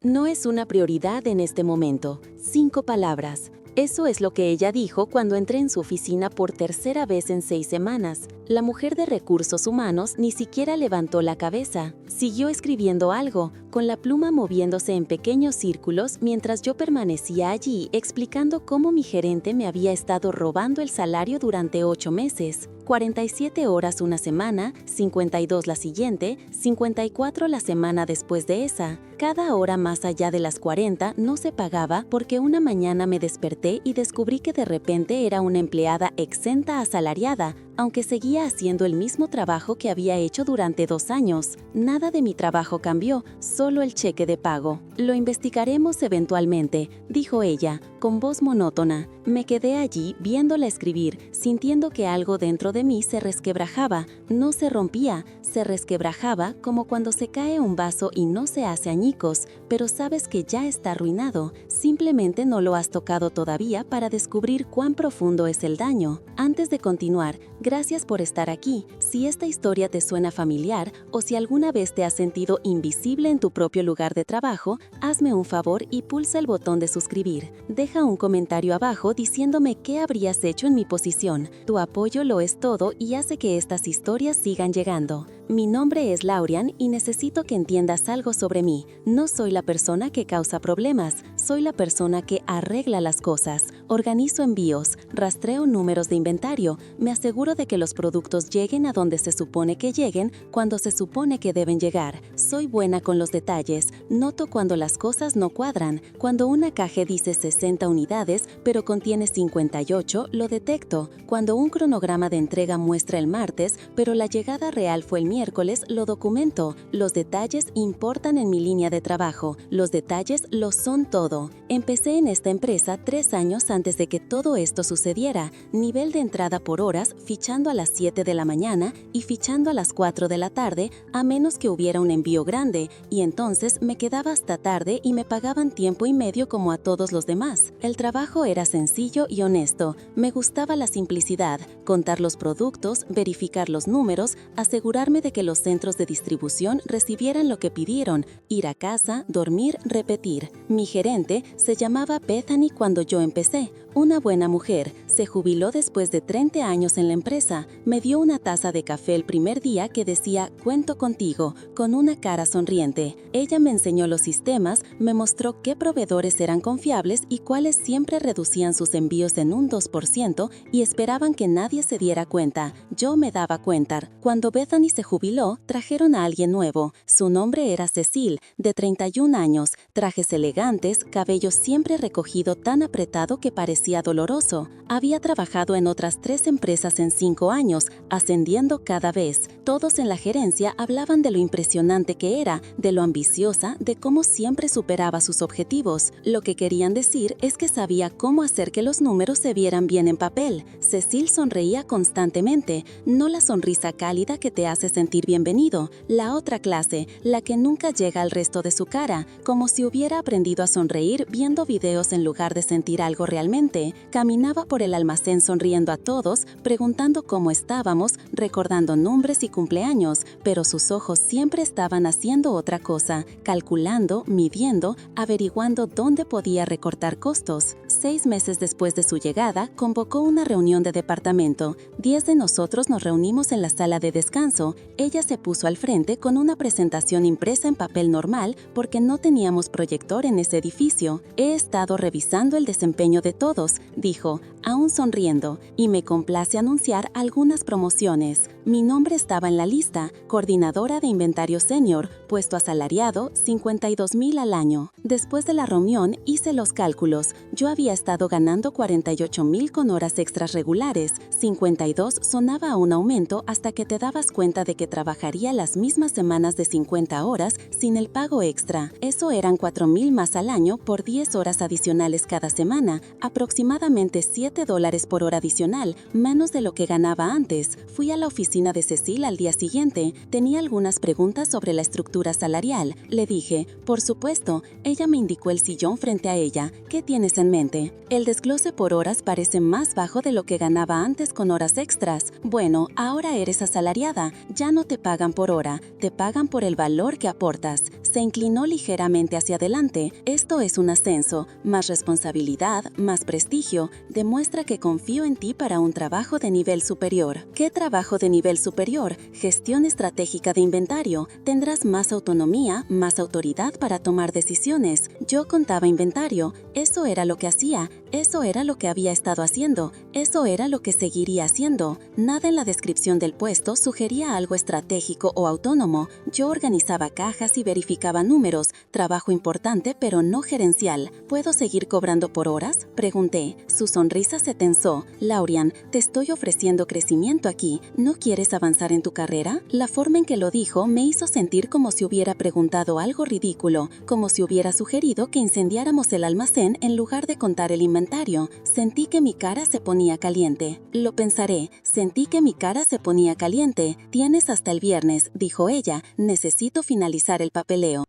No es una prioridad en este momento. 5 palabras. Eso es lo que ella dijo cuando entré en su oficina por tercera vez en 6 semanas. La mujer de recursos humanos ni siquiera levantó la cabeza. Siguió escribiendo algo, con la pluma moviéndose en pequeños círculos mientras yo permanecía allí explicando cómo mi gerente me había estado robando el salario durante 8 meses. 47 horas una semana, 52 la siguiente, 54 la semana después de esa. Cada hora más allá de las 40 no se pagaba porque una mañana me desperté y descubrí que de repente era una empleada exenta asalariada, aunque seguía haciendo el mismo trabajo que había hecho durante 2 años. Nada de mi trabajo cambió, solo el cheque de pago. Lo investigaremos eventualmente, dijo ella, con voz monótona. Me quedé allí viéndola escribir, sintiendo que algo dentro de mí se resquebrajaba, no se rompía, se resquebrajaba como cuando se cae un vaso y no se hace añicos, pero sabes que ya está arruinado, simplemente no lo has tocado todavía para descubrir cuán profundo es el daño. Antes de continuar, gracias por estar aquí. Si esta historia te suena familiar o si alguna vez te has sentido invisible en tu propio lugar de trabajo, hazme un favor y pulsa el botón de suscribir. Deja un comentario abajo diciéndome qué habrías hecho en mi posición. Tu apoyo lo es todo y hace que estas historias sigan llegando. Mi nombre es Laurian y necesito que entiendas algo sobre mí. No soy la persona que causa problemas, soy la persona que arregla las cosas. Organizo envíos, rastreo números de inventario, me aseguro de que los productos lleguen a donde se supone que lleguen cuando se supone que deben llegar. Soy buena con los detalles, noto cuando las cosas no cuadran. Cuando una caja dice 60 unidades, pero contiene 58, lo detecto. Cuando un cronograma de entrega muestra el martes, pero la llegada real fue el miércoles, lo documento. Los detalles importan en mi línea de trabajo. Los detalles lo son todo. Empecé en esta empresa 3 años antes de que todo esto sucediera. Nivel de entrada por horas, fichando a las 7 de la mañana y fichando a las 4 de la tarde, a menos que hubiera un envío grande, y entonces me quedaba hasta tarde y me pagaban tiempo y medio como a todos los demás. El trabajo era sencillo y honesto. Me gustaba la simplicidad, contar los productos, verificar los números, asegurarme de que los centros de distribución recibieran lo que pidieron, ir a casa, dormir, repetir. Mi gerente se llamaba Bethany cuando yo empecé. Una buena mujer, se jubiló después de 30 años en la empresa. Me dio una taza de café el primer día que decía "Cuento contigo", con una cara sonriente. Ella me enseñó los sistemas, me mostró qué proveedores eran confiables y cuáles siempre reducían sus envíos en un 2% y esperaban que nadie se diera cuenta. Yo me daba cuenta. Cuando Bethany se jubiló, trajeron a alguien nuevo. Su nombre era Cecil, de 31 años, trajes elegantes, cabello siempre recogido tan apretado que parecía doloroso. Había trabajado en otras 3 empresas en 5 años, ascendiendo cada vez. Todos en la gerencia hablaban de lo impresionante que era, de lo ambiciosa, de cómo siempre superaba sus objetivos. Lo que querían decir es que sabía cómo hacer que los números se vieran bien en papel. Cecil sonreía constantemente, no la sonrisa cálida que te hace sentir bienvenido, la otra clase, la que nunca llega al resto de su cara, como si hubiera aprendido a sonreír viendo videos en lugar de sentir algo realmente. Caminaba por el almacén sonriendo a todos, preguntando cómo estábamos, recordando nombres y cumpleaños, pero sus ojos siempre estaban haciendo otra cosa, calculando, midiendo, averiguando dónde podía recortar costos. 6 meses después de su llegada, convocó una reunión de departamento. 10 de nosotros nos reunimos en la sala de descanso. Ella se puso al frente con una presentación impresa en papel normal porque no teníamos proyector en ese edificio. He estado revisando el desempeño de todos, dijo, aún sonriendo, y me complace anunciar algunas promociones. Mi nombre estaba en la lista, coordinadora de inventario senior, puesto asalariado, 52,000 al año. Después de la reunión hice los cálculos. Yo había estado ganando 48,000 con horas extras regulares. 52 sonaba a un aumento hasta que te dabas cuenta de que trabajaría las mismas semanas de 50 horas sin el pago extra. Eso eran 4,000 más al año por 10 horas adicionales cada semana, aproximadamente $7 por hora adicional, menos de lo que ganaba antes. Fui a la oficina de Cecil al día siguiente. Tenía algunas preguntas sobre la estructura salarial. Le dije, por supuesto. Ella me indicó el sillón frente a ella. ¿Qué tienes en mente? El desglose por horas parece más bajo de lo que ganaba antes con horas extras. Bueno, ahora eres asalariada. Ya no te pagan por hora, te pagan por el valor que aportas. Se inclinó ligeramente hacia adelante. Esto es un ascenso, más responsabilidad, más prestigio. Demuestra que confío en ti para un trabajo de nivel superior. ¿Qué trabajo de nivel superior? Gestión estratégica de inventario. Tendrás más autonomía, más autoridad para tomar decisiones. Yo contaba inventario. Eso era lo que hacía. Eso era lo que había estado haciendo. Eso era lo que seguiría haciendo. Nada en la descripción del puesto sugería algo estratégico o autónomo. Yo organizaba cajas y verificaba números. Trabajo importante, pero no gerencial. ¿Puedo seguir cobrando por horas? Pregunté. Su sonrisa se tensó. Laurian, te estoy ofreciendo crecimiento aquí. ¿No quieres avanzar en tu carrera? La forma en que lo dijo me hizo sentir como si hubiera preguntado algo ridículo, como si hubiera sugerido que incendiáramos el almacén en lugar de contar el inventario. Sentí que mi cara se ponía caliente. Lo pensaré. Sentí que mi cara se ponía caliente. Tienes hasta el viernes, dijo ella. Necesito finalizar el papeleo.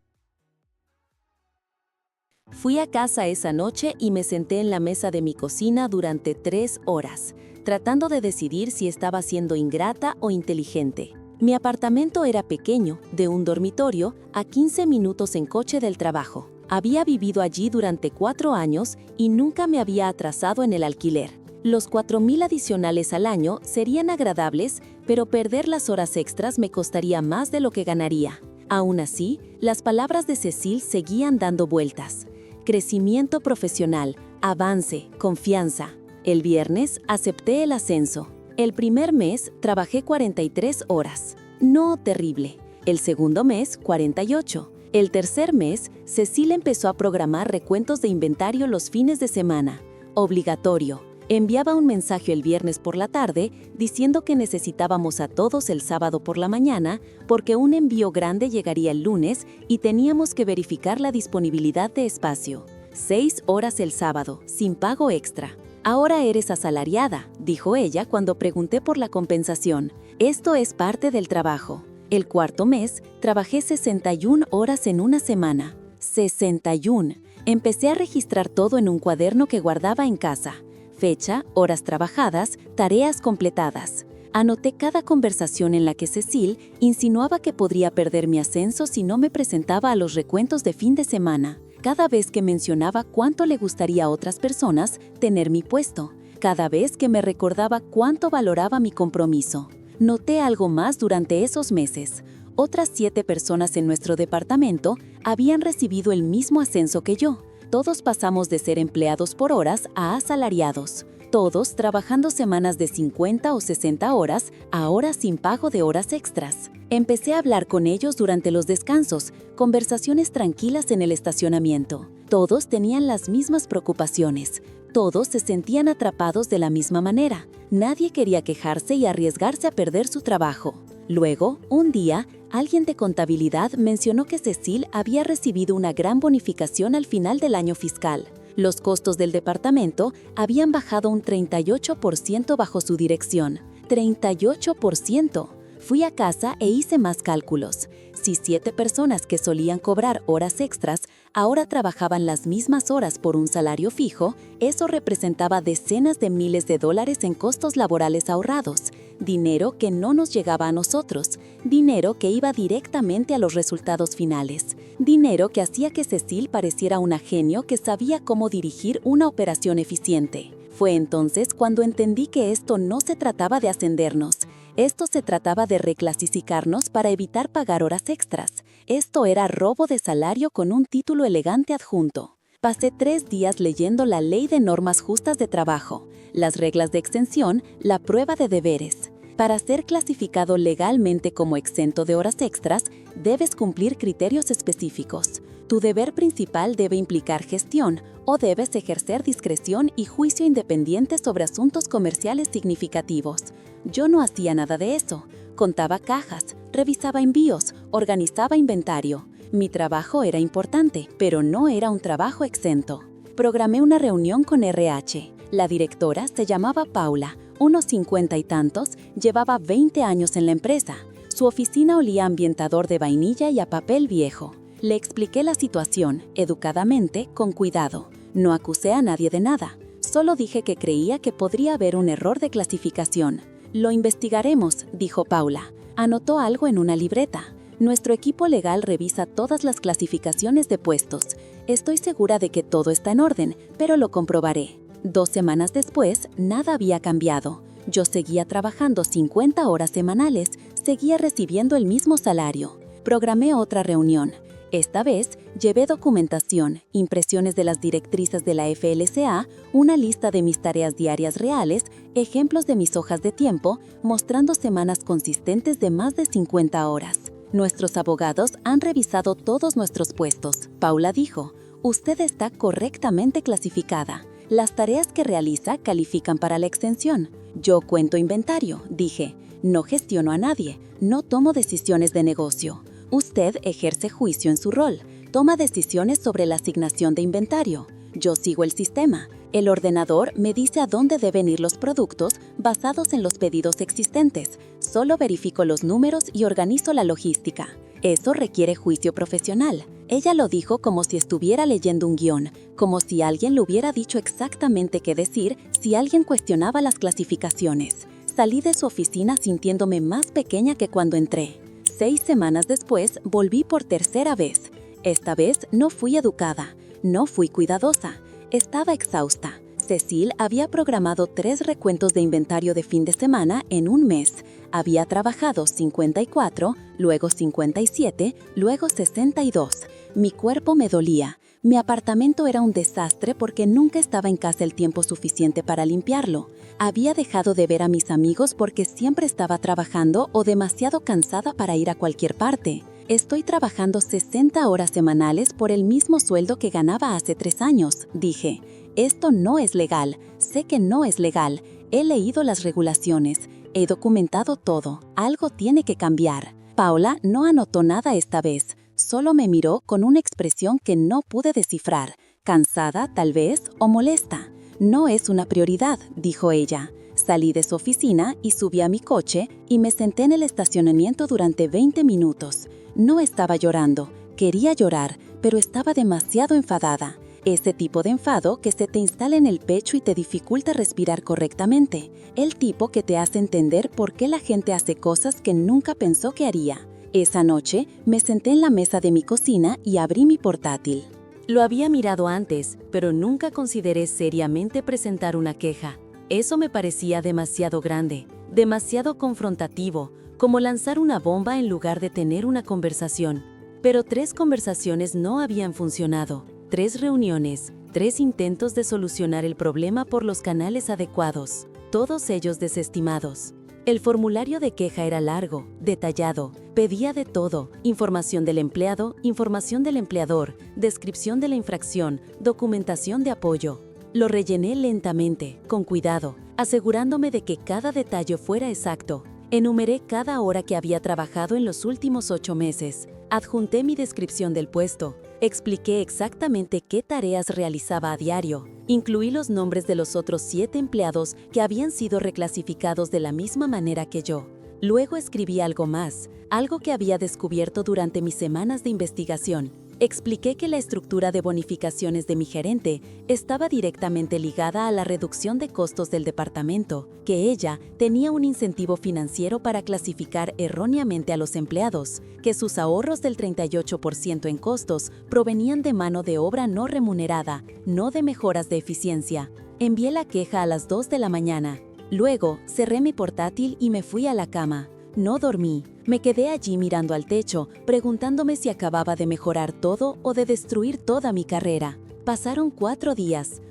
Fui a casa esa noche y me senté en la mesa de mi cocina durante 3 horas, tratando de decidir si estaba siendo ingrata o inteligente. Mi apartamento era pequeño, de un dormitorio, a 15 minutos en coche del trabajo. Había vivido allí durante 4 años y nunca me había atrasado en el alquiler. Los 4,000 adicionales al año serían agradables, pero perder las horas extras me costaría más de lo que ganaría. Aún así, las palabras de Cecil seguían dando vueltas. Crecimiento profesional, avance, confianza. El viernes acepté el ascenso. El primer mes trabajé 43 horas. No terrible. El segundo mes, 48. El tercer mes, Cecil empezó a programar recuentos de inventario los fines de semana. Obligatorio. Enviaba un mensaje el viernes por la tarde diciendo que necesitábamos a todos el sábado por la mañana porque un envío grande llegaría el lunes y teníamos que verificar la disponibilidad de espacio. 6 horas el sábado, sin pago extra. Ahora eres asalariada, dijo ella cuando pregunté por la compensación. Esto es parte del trabajo. El cuarto mes, trabajé 61 horas en una semana. 61. Empecé a registrar todo en un cuaderno que guardaba en casa. Fecha, horas trabajadas, tareas completadas. Anoté cada conversación en la que Cecil insinuaba que podría perder mi ascenso si no me presentaba a los recuentos de fin de semana. Cada vez que mencionaba cuánto le gustaría a otras personas tener mi puesto. Cada vez que me recordaba cuánto valoraba mi compromiso. Noté algo más durante esos meses. Otras 7 personas en nuestro departamento habían recibido el mismo ascenso que yo. Todos pasamos de ser empleados por horas a asalariados. Todos trabajando semanas de 50 o 60 horas, ahora sin pago de horas extras. Empecé a hablar con ellos durante los descansos, conversaciones tranquilas en el estacionamiento. Todos tenían las mismas preocupaciones. Todos se sentían atrapados de la misma manera. Nadie quería quejarse y arriesgarse a perder su trabajo. Luego, un día, alguien de contabilidad mencionó que Cecil había recibido una gran bonificación al final del año fiscal. Los costos del departamento habían bajado un 38% bajo su dirección. ¡38%! Fui a casa e hice más cálculos. Si 7 personas que solían cobrar horas extras ahora trabajaban las mismas horas por un salario fijo, eso representaba decenas de miles de dólares en costos laborales ahorrados, dinero que no nos llegaba a nosotros, dinero que iba directamente a los resultados finales, dinero que hacía que Cecil pareciera una genio que sabía cómo dirigir una operación eficiente. Fue entonces cuando entendí que esto no se trataba de ascendernos. Esto se trataba de reclasificarnos para evitar pagar horas extras. Esto era robo de salario con un título elegante adjunto. Pasé 3 días leyendo la Ley de Normas Justas de Trabajo, las reglas de exención, la prueba de deberes. Para ser clasificado legalmente como exento de horas extras, debes cumplir criterios específicos. Tu deber principal debe implicar gestión o debes ejercer discreción y juicio independiente sobre asuntos comerciales significativos. Yo no hacía nada de eso. Contaba cajas, revisaba envíos, organizaba inventario. Mi trabajo era importante, pero no era un trabajo exento. Programé una reunión con RH. La directora se llamaba Paula, unos 50 y tantos, llevaba 20 años en la empresa. Su oficina olía a ambientador de vainilla y a papel viejo. Le expliqué la situación, educadamente, con cuidado. No acusé a nadie de nada. Solo dije que creía que podría haber un error de clasificación. Lo investigaremos, dijo Paula. Anotó algo en una libreta. Nuestro equipo legal revisa todas las clasificaciones de puestos. Estoy segura de que todo está en orden, pero lo comprobaré. 2 semanas después, nada había cambiado. Yo seguía trabajando 50 horas semanales, seguía recibiendo el mismo salario. Programé otra reunión. Esta vez, llevé documentación, impresiones de las directrices de la FLSA, una lista de mis tareas diarias reales, ejemplos de mis hojas de tiempo, mostrando semanas consistentes de más de 50 horas. Nuestros abogados han revisado todos nuestros puestos. Paula dijo, usted está correctamente clasificada. Las tareas que realiza califican para la extensión. Yo cuento inventario, dije. No gestiono a nadie, no tomo decisiones de negocio. Usted ejerce juicio en su rol, toma decisiones sobre la asignación de inventario. Yo sigo el sistema. El ordenador me dice a dónde deben ir los productos basados en los pedidos existentes. Solo verifico los números y organizo la logística. Eso requiere juicio profesional. Ella lo dijo como si estuviera leyendo un guión, como si alguien le hubiera dicho exactamente qué decir si alguien cuestionaba las clasificaciones. Salí de su oficina sintiéndome más pequeña que cuando entré. 6 semanas después, volví por tercera vez. Esta vez no fui educada, no fui cuidadosa. Estaba exhausta. Cecil había programado 3 recuentos de inventario de fin de semana en un mes. Había trabajado 54, luego 57, luego 62. Mi cuerpo me dolía. Mi apartamento era un desastre porque nunca estaba en casa el tiempo suficiente para limpiarlo. Había dejado de ver a mis amigos porque siempre estaba trabajando o demasiado cansada para ir a cualquier parte. Estoy trabajando 60 horas semanales por el mismo sueldo que ganaba hace 3 años, dije. Esto no es legal. Sé que no es legal. He leído las regulaciones. He documentado todo. Algo tiene que cambiar. Paula no anotó nada esta vez. Solo me miró con una expresión que no pude descifrar. Cansada, tal vez, o molesta. No es una prioridad, dijo ella. Salí de su oficina y subí a mi coche y me senté en el estacionamiento durante 20 minutos. No estaba llorando. Quería llorar, pero estaba demasiado enfadada. Ese tipo de enfado que se te instala en el pecho y te dificulta respirar correctamente. El tipo que te hace entender por qué la gente hace cosas que nunca pensó que haría. Esa noche, me senté en la mesa de mi cocina y abrí mi portátil. Lo había mirado antes, pero nunca consideré seriamente presentar una queja. Eso me parecía demasiado grande, demasiado confrontativo, como lanzar una bomba en lugar de tener una conversación. Pero 3 conversaciones no habían funcionado. 3 reuniones, 3 intentos de solucionar el problema por los canales adecuados, todos ellos desestimados. El formulario de queja era largo, detallado, pedía de todo: información del empleado, información del empleador, descripción de la infracción, documentación de apoyo. Lo rellené lentamente, con cuidado, asegurándome de que cada detalle fuera exacto. Enumeré cada hora que había trabajado en los últimos 8 meses. Adjunté mi descripción del puesto. Expliqué exactamente qué tareas realizaba a diario. Incluí los nombres de los otros 7 empleados que habían sido reclasificados de la misma manera que yo. Luego escribí algo más, algo que había descubierto durante mis semanas de investigación. Expliqué que la estructura de bonificaciones de mi gerente estaba directamente ligada a la reducción de costos del departamento, que ella tenía un incentivo financiero para clasificar erróneamente a los empleados, que sus ahorros del 38% en costos provenían de mano de obra no remunerada, no de mejoras de eficiencia. Envié la queja a las 2 de la mañana. Luego, cerré mi portátil y me fui a la cama. No dormí. Me quedé allí mirando al techo, preguntándome si acababa de mejorar todo o de destruir toda mi carrera. Pasaron 4 días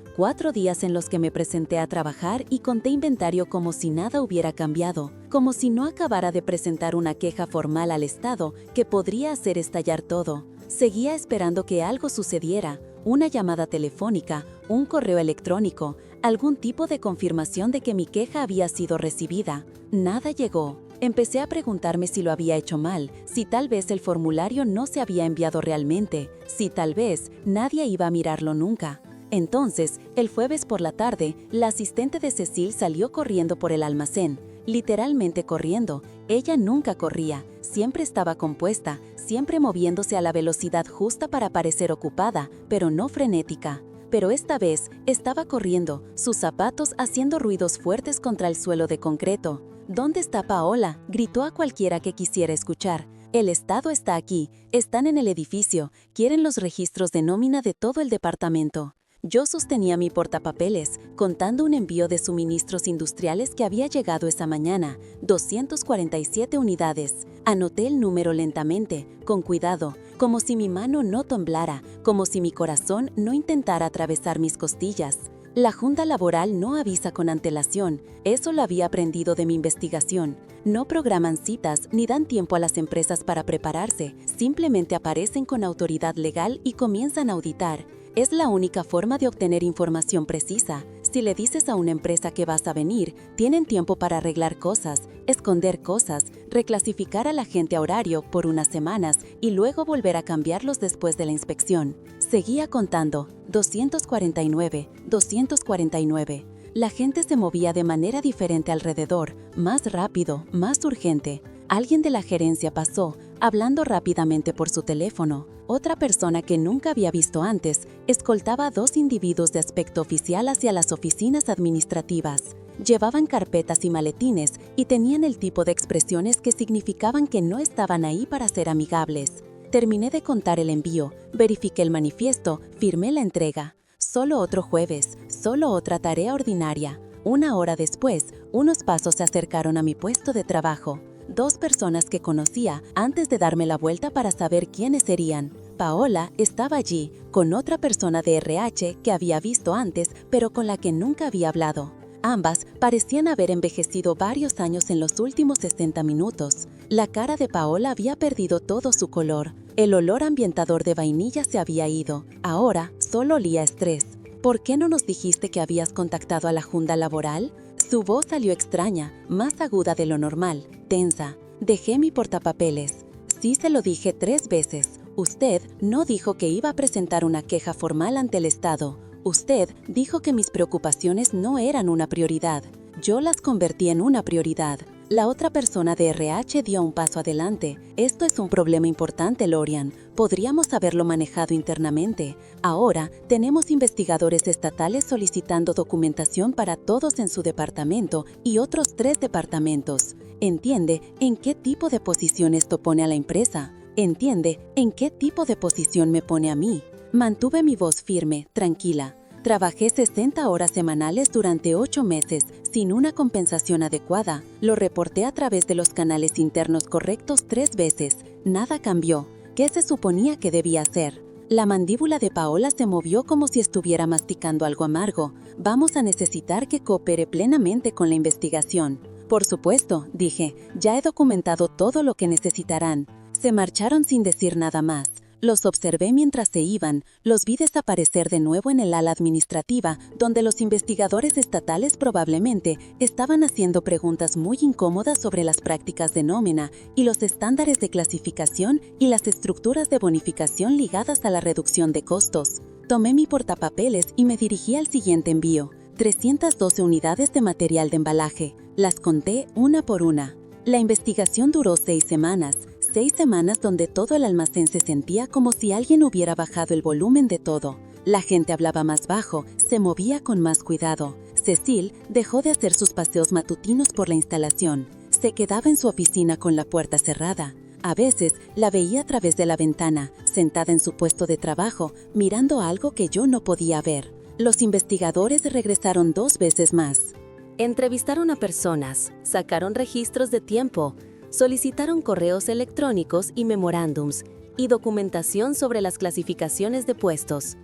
en los que me presenté a trabajar y conté inventario como si nada hubiera cambiado, como si no acabara de presentar una queja formal al Estado que podría hacer estallar todo. Seguía esperando que algo sucediera, una llamada telefónica, un correo electrónico, algún tipo de confirmación de que mi queja había sido recibida. Nada llegó. Empecé a preguntarme si lo había hecho mal, si tal vez el formulario no se había enviado realmente, si tal vez nadie iba a mirarlo nunca. Entonces, el jueves por la tarde, la asistente de Cecil salió corriendo por el almacén, literalmente corriendo. Ella nunca corría, siempre estaba compuesta, siempre moviéndose a la velocidad justa para parecer ocupada, pero no frenética. Pero esta vez estaba corriendo, sus zapatos haciendo ruidos fuertes contra el suelo de concreto. «¿Dónde está Paola?», gritó a cualquiera que quisiera escuchar. El Estado está aquí, están en el edificio, quieren los registros de nómina de todo el departamento. Yo sostenía mi portapapeles, contando un envío de suministros industriales que había llegado esa mañana, 247 unidades. Anoté el número lentamente, con cuidado, como si mi mano no temblara, como si mi corazón no intentara atravesar mis costillas. La Junta Laboral no avisa con antelación, eso lo había aprendido de mi investigación. No programan citas ni dan tiempo a las empresas para prepararse, simplemente aparecen con autoridad legal y comienzan a auditar. Es la única forma de obtener información precisa. Si le dices a una empresa que vas a venir, tienen tiempo para arreglar cosas, esconder cosas, reclasificar a la gente a horario por unas semanas y luego volver a cambiarlos después de la inspección. Seguía contando, 249, 249. La gente se movía de manera diferente alrededor, más rápido, más urgente. Alguien de la gerencia pasó, hablando rápidamente por su teléfono. Otra persona que nunca había visto antes escoltaba a 2 individuos de aspecto oficial hacia las oficinas administrativas. Llevaban carpetas y maletines y tenían el tipo de expresiones que significaban que no estaban ahí para ser amigables. Terminé de contar el envío, verifiqué el manifiesto, firmé la entrega. Solo otro jueves, solo otra tarea ordinaria. 1 hora después, unos pasos se acercaron a mi puesto de trabajo. 2 personas que conocía antes de darme la vuelta para saber quiénes serían. Paola estaba allí, con otra persona de RH que había visto antes, pero con la que nunca había hablado. Ambas parecían haber envejecido varios años en los últimos 60 minutos. La cara de Paola había perdido todo su color. El olor ambientador de vainilla se había ido. Ahora solo olía a estrés. ¿Por qué no nos dijiste que habías contactado a la Junta Laboral? Su voz salió extraña, más aguda de lo normal, tensa. Dejé mi portapapeles. Sí, se lo dije 3 veces. Usted no dijo que iba a presentar una queja formal ante el Estado. Usted dijo que mis preocupaciones no eran una prioridad. Yo las convertí en una prioridad. La otra persona de RH dio un paso adelante. Esto es un problema importante, Lorian. Podríamos haberlo manejado internamente. Ahora tenemos investigadores estatales solicitando documentación para todos en su departamento y otros 3 departamentos. ¿Entiende en qué tipo de posición esto pone a la empresa? ¿Entiende en qué tipo de posición me pone a mí? Mantuve mi voz firme, tranquila. Trabajé 60 horas semanales durante 8 meses, sin una compensación adecuada. Lo reporté a través de los canales internos correctos 3 veces. Nada cambió. ¿Qué se suponía que debía hacer? La mandíbula de Paola se movió como si estuviera masticando algo amargo. Vamos a necesitar que coopere plenamente con la investigación. Por supuesto, dije, ya he documentado todo lo que necesitarán. Se marcharon sin decir nada más. Los observé mientras se iban, los vi desaparecer de nuevo en el ala administrativa, donde los investigadores estatales probablemente estaban haciendo preguntas muy incómodas sobre las prácticas de nómina y los estándares de clasificación y las estructuras de bonificación ligadas a la reducción de costos. Tomé mi portapapeles y me dirigí al siguiente envío, 312 unidades de material de embalaje. Las conté una por una. La investigación duró 6 semanas. 6 semanas donde todo el almacén se sentía como si alguien hubiera bajado el volumen de todo. La gente hablaba más bajo, se movía con más cuidado. Cecil dejó de hacer sus paseos matutinos por la instalación. Se quedaba en su oficina con la puerta cerrada. A veces la veía a través de la ventana, sentada en su puesto de trabajo, mirando algo que yo no podía ver. Los investigadores regresaron 2 veces más. Entrevistaron a personas, sacaron registros de tiempo, solicitaron correos electrónicos y memorándums y documentación sobre las clasificaciones de puestos.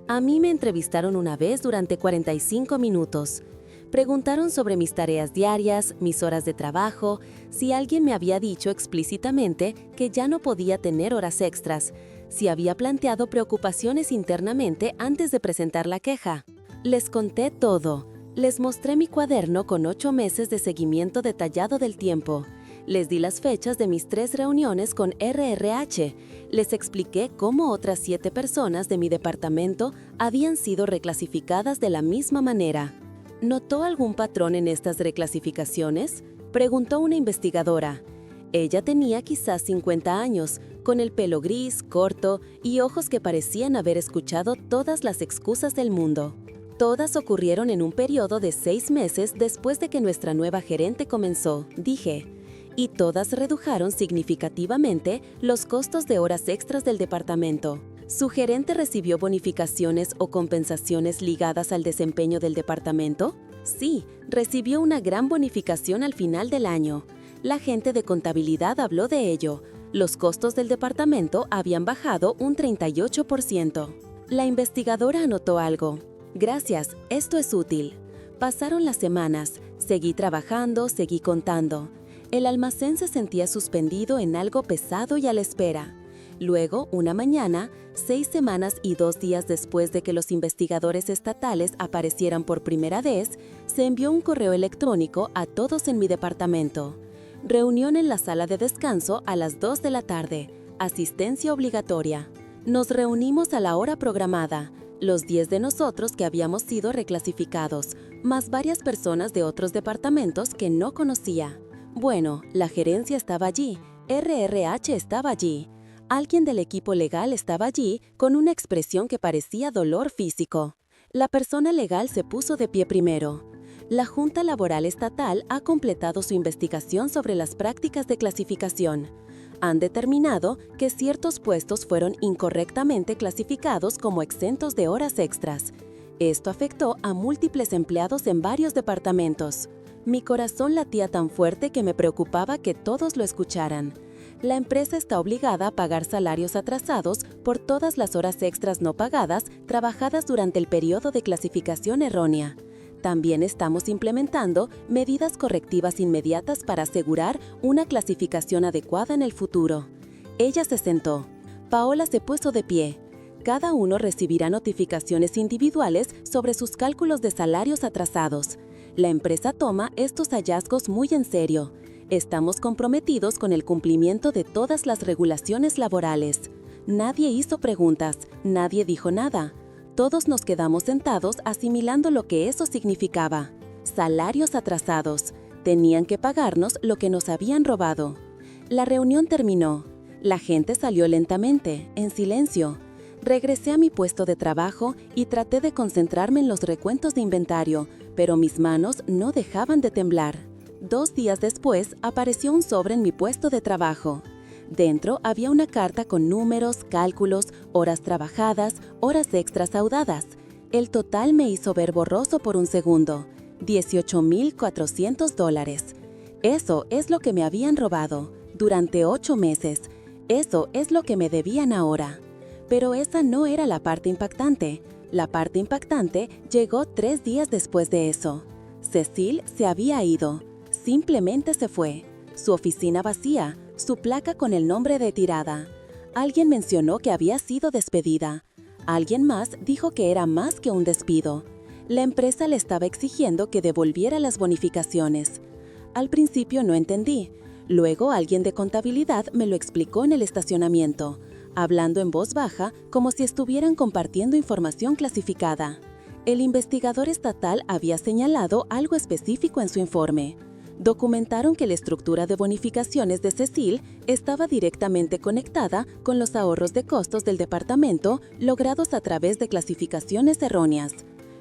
A mí me entrevistaron una vez durante 45 minutos. Preguntaron sobre mis tareas diarias, mis horas de trabajo, si alguien me había dicho explícitamente que ya no podía tener horas extras, si había planteado preocupaciones internamente antes de presentar la queja. Les conté todo. Les mostré mi cuaderno con 8 meses de seguimiento detallado del tiempo. Les di las fechas de mis 3 reuniones con RRH. Les expliqué cómo otras 7 personas de mi departamento habían sido reclasificadas de la misma manera. ¿Notó algún patrón en estas reclasificaciones?, preguntó una investigadora. Ella tenía quizás 50 años, con el pelo gris, corto y ojos que parecían haber escuchado todas las excusas del mundo. Todas ocurrieron en un periodo de 6 meses después de que nuestra nueva gerente comenzó, dije. y todas redujeron significativamente los costos de horas extras del departamento. ¿Su gerente recibió bonificaciones o compensaciones ligadas al desempeño del departamento? Sí, recibió una gran bonificación al final del año. La gente de contabilidad habló de ello. Los costos del departamento habían bajado un 38%. La investigadora anotó algo. Gracias, esto es útil. Pasaron las semanas, seguí trabajando, seguí contando. El almacén se sentía suspendido en algo pesado y a la espera. Luego, una mañana, 6 semanas y 2 días después de que los investigadores estatales aparecieran por primera vez, se envió un correo electrónico a todos en mi departamento. Reunión en la sala de descanso a las 2 de la tarde. Asistencia obligatoria. Nos reunimos a la hora programada. Los 10 de nosotros que habíamos sido reclasificados, más varias personas de otros departamentos que no conocía. Bueno, la gerencia estaba allí, RRH estaba allí. Alguien del equipo legal estaba allí con una expresión que parecía dolor físico. La persona legal se puso de pie primero. La Junta Laboral Estatal ha completado su investigación sobre las prácticas de clasificación. Han determinado que ciertos puestos fueron incorrectamente clasificados como exentos de horas extras. Esto afectó a múltiples empleados en varios departamentos. Mi corazón latía tan fuerte que me preocupaba que todos lo escucharan. La empresa está obligada a pagar salarios atrasados por todas las horas extras no pagadas trabajadas durante el periodo de clasificación errónea. También estamos implementando medidas correctivas inmediatas para asegurar una clasificación adecuada en el futuro. Ella se sentó. Paola se puso de pie. Cada uno recibirá notificaciones individuales sobre sus cálculos de salarios atrasados. La empresa toma estos hallazgos muy en serio. Estamos comprometidos con el cumplimiento de todas las regulaciones laborales. Nadie hizo preguntas, nadie dijo nada. Todos nos quedamos sentados asimilando lo que eso significaba. Salarios atrasados. Tenían que pagarnos lo que nos habían robado. La reunión terminó. La gente salió lentamente, en silencio. Regresé a mi puesto de trabajo y traté de concentrarme en los recuentos de inventario, pero mis manos no dejaban de temblar. 2 días después, apareció un sobre en mi puesto de trabajo. Dentro había una carta con números, cálculos, horas trabajadas, horas extras saudadas. El total me hizo ver borroso por un segundo. $18,400. Eso es lo que me habían robado durante 8 meses. Eso es lo que me debían ahora. Pero esa no era la parte impactante. La parte impactante llegó 3 días después de eso. Cecil se había ido. Simplemente se fue. Su oficina vacía, su placa con el nombre de tirada. Alguien mencionó que había sido despedida. Alguien más dijo que era más que un despido. La empresa le estaba exigiendo que devolviera las bonificaciones. Al principio no entendí. Luego alguien de contabilidad me lo explicó en el estacionamiento, hablando en voz baja como si estuvieran compartiendo información clasificada. El investigador estatal había señalado algo específico en su informe. Documentaron que la estructura de bonificaciones de Cecil estaba directamente conectada con los ahorros de costos del departamento logrados a través de clasificaciones erróneas.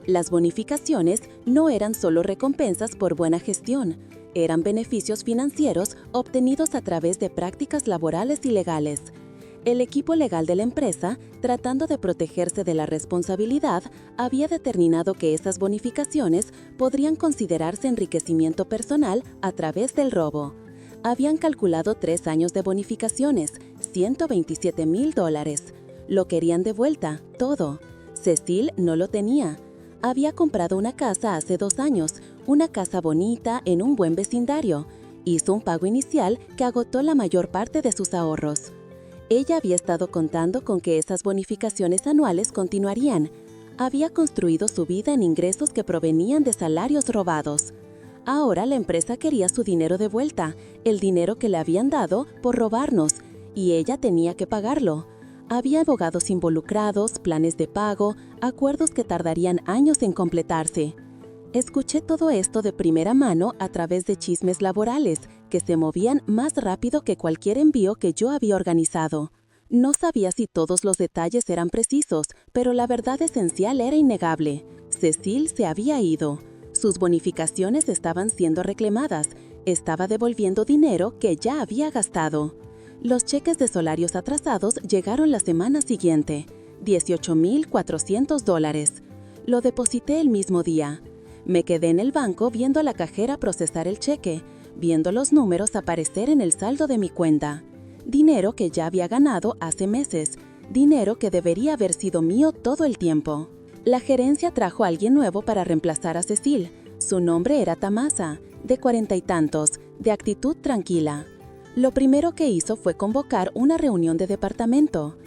Las bonificaciones no eran solo recompensas por buena gestión, eran beneficios financieros obtenidos a través de prácticas laborales ilegales. El equipo legal de la empresa, tratando de protegerse de la responsabilidad, había determinado que esas bonificaciones podrían considerarse enriquecimiento personal a través del robo. Habían calculado 3 años de bonificaciones, $127,000. Lo querían de vuelta, todo. Cecil no lo tenía. Había comprado una casa hace 2 años, una casa bonita en un buen vecindario. Hizo un pago inicial que agotó la mayor parte de sus ahorros. Ella había estado contando con que esas bonificaciones anuales continuarían. Había construido su vida en ingresos que provenían de salarios robados. Ahora la empresa quería su dinero de vuelta, el dinero que le habían dado por robarnos, y ella tenía que pagarlo. Había abogados involucrados, planes de pago, acuerdos que tardarían años en completarse. Escuché todo esto de primera mano a través de chismes laborales que se movían más rápido que cualquier envío que yo había organizado. No sabía si todos los detalles eran precisos, pero la verdad esencial era innegable. Cecil se había ido. Sus bonificaciones estaban siendo reclamadas Estaba devolviendo dinero que ya había gastado. Los cheques de salarios atrasados llegaron la semana siguiente, $18,400. Lo deposité el mismo día. Me quedé en el banco viendo a la cajera procesar el cheque, viendo los números aparecer en el saldo de mi cuenta. Dinero que ya había ganado hace meses, dinero que debería haber sido mío todo el tiempo. La gerencia trajo a alguien nuevo para reemplazar a Cecil. Su nombre era Tamasa, de 40 y tantos, de actitud tranquila. Lo primero que hizo fue convocar una reunión de departamento.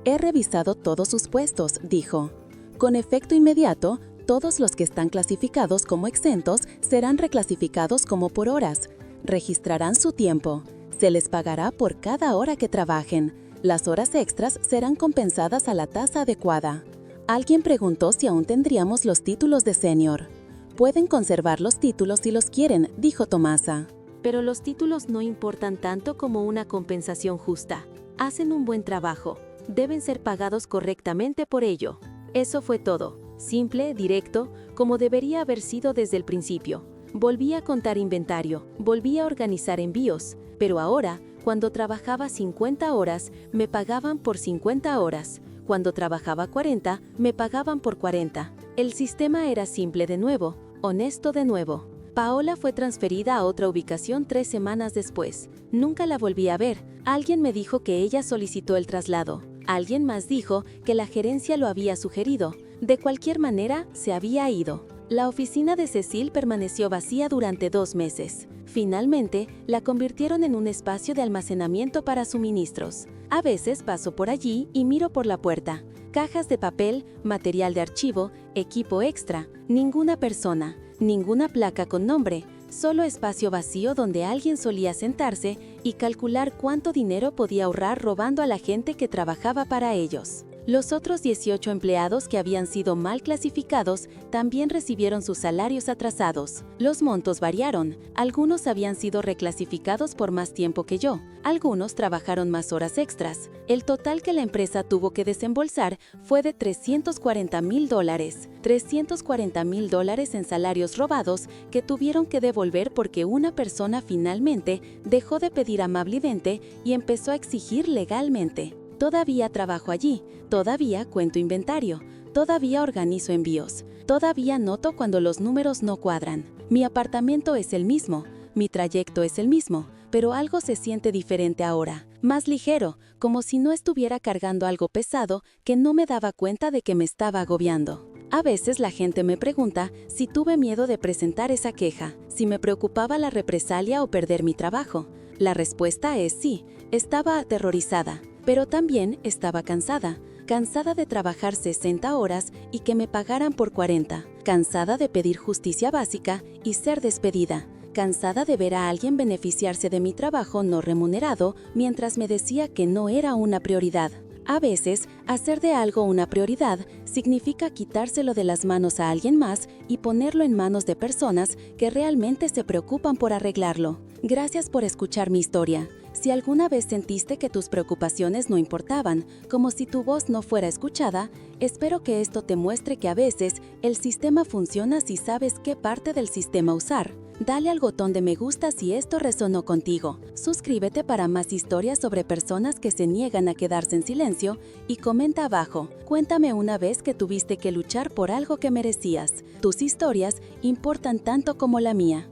He revisado todos sus puestos, dijo. Con efecto inmediato, todos los que están clasificados como exentos serán reclasificados como por horas. Registrarán su tiempo. Se les pagará por cada hora que trabajen. Las horas extras serán compensadas a la tasa adecuada. Alguien preguntó si aún tendríamos los títulos de senior. Pueden conservar los títulos si los quieren, dijo Tomasa. Pero los títulos no importan tanto como una compensación justa. Hacen un buen trabajo. Deben ser pagados correctamente por ello. Eso fue todo. Simple, directo, como debería haber sido desde el principio. Volví a contar inventario, volví a organizar envíos, pero ahora, cuando trabajaba 50 horas, me pagaban por 50 horas. Cuando trabajaba 40, me pagaban por 40. El sistema era simple de nuevo, honesto de nuevo. Paola fue transferida a otra ubicación 3 semanas después. Nunca la volví a ver. Alguien me dijo que ella solicitó el traslado. Alguien más dijo que la gerencia lo había sugerido. De cualquier manera, se había ido. La oficina de Cecil permaneció vacía durante 2 meses. Finalmente, la convirtieron en un espacio de almacenamiento para suministros. A veces paso por allí y miro por la puerta. Cajas de papel, material de archivo, equipo extra, ninguna persona, ninguna placa con nombre, solo espacio vacío donde alguien solía sentarse y calcular cuánto dinero podía ahorrar robando a la gente que trabajaba para ellos. Los otros 18 empleados que habían sido mal clasificados también recibieron sus salarios atrasados. Los montos variaron. Algunos habían sido reclasificados por más tiempo que yo. Algunos trabajaron más horas extras. El total que la empresa tuvo que desembolsar fue de $340,000. $340,000 en salarios robados que tuvieron que devolver porque una persona finalmente dejó de pedir amablemente y empezó a exigir legalmente. Todavía trabajo allí, todavía cuento inventario, todavía organizo envíos, todavía noto cuando los números no cuadran. Mi apartamento es el mismo, mi trayecto es el mismo, pero algo se siente diferente ahora, más ligero, como si no estuviera cargando algo pesado que no me daba cuenta de que me estaba agobiando. A veces la gente me pregunta si tuve miedo de presentar esa queja, si me preocupaba la represalia o perder mi trabajo. La respuesta es sí, estaba aterrorizada. Pero también estaba cansada de trabajar 60 horas y que me pagaran por 40, cansada de pedir justicia básica y ser despedida, cansada de ver a alguien beneficiarse de mi trabajo no remunerado mientras me decía que no era una prioridad. A veces, hacer de algo una prioridad significa quitárselo de las manos a alguien más y ponerlo en manos de personas que realmente se preocupan por arreglarlo. Gracias por escuchar mi historia. Si alguna vez sentiste que tus preocupaciones no importaban, como si tu voz no fuera escuchada, espero que esto te muestre que a veces el sistema funciona si sabes qué parte del sistema usar. Dale al botón de me gusta si esto resonó contigo. Suscríbete para más historias sobre personas que se niegan a quedarse en silencio y comenta abajo. Cuéntame una vez que tuviste que luchar por algo que merecías. Tus historias importan tanto como la mía.